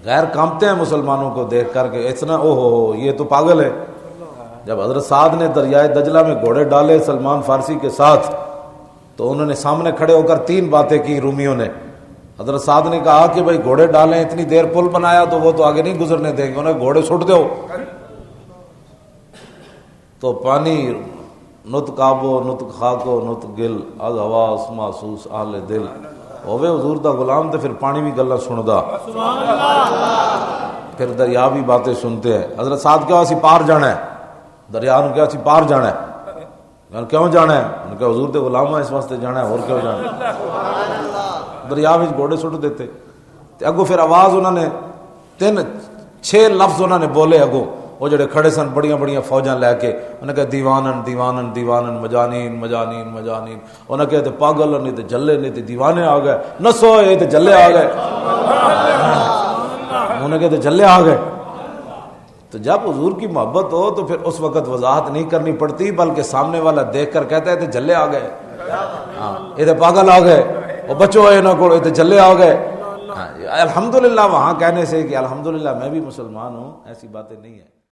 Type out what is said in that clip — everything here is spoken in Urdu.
غیر کانپتے ہیں مسلمانوں کو دیکھ کر کے، اتنا او ہو یہ تو پاگل ہے۔ جب حضرت سعد نے دریائے دجلہ میں گھوڑے ڈالے سلمان فارسی کے ساتھ تو انہوں نے سامنے کھڑے ہو کر 3 باتیں کی رومیوں نے۔ حضرت سعد نے کہا کہ بھائی گھوڑے ڈالیں، اتنی دیر پل بنایا تو وہ تو آگے نہیں گزرنے دیں گے، انہیں گھوڑے سٹ دو۔ تو پانی نطق آبو نطق خاکو نطق گل از حواس محسوس اہل دل ہووے حضور دا غلام، تو پھر پانی بھی گلا سندا، پھر دریا بھی باتیں سنتے ہیں۔ حضرت سعد کیا اسی پار جانا ہے، دریا نے کیا اسی پار جانا ہے، کیوں جانا ہے؟ انہوں نے کہا حضور دے غلام اس واسطے جانا ہے، اور کیوں جانا ہے؟ دریا میں گھوڑے سٹ دیتے۔ اگو پھر آواز انہوں نے 6 لفظ انہوں نے بولے اگو، وہ جڑے کھڑے سن بڑیاں بڑیاں فوجاں لے کے، انہوں نے کہا دیوانن دیوانن دیوانن مجانین مجانین مجانین، انہوں نے کہا تے پاگل نہیں تے جلے نہیں تے دیوانے آ گئے، نسو یہ تے جلے آ گئے، انہوں نے کہا تے جلے آ گئے۔ تو جب حضور کی محبت ہو تو پھر اس وقت وضاحت نہیں کرنی پڑتی، بلکہ سامنے والا دیکھ کر کہتا ہے تے جلے آ گئے، یہ تے پاگل آ گئے، وہ بچو یہ نہ کو یہ تے جلے آ گئے۔ الحمدللہ وہاں کہنے سے کہ الحمدللہ میں بھی مسلمان ہوں، ایسی باتیں نہیں ہیں۔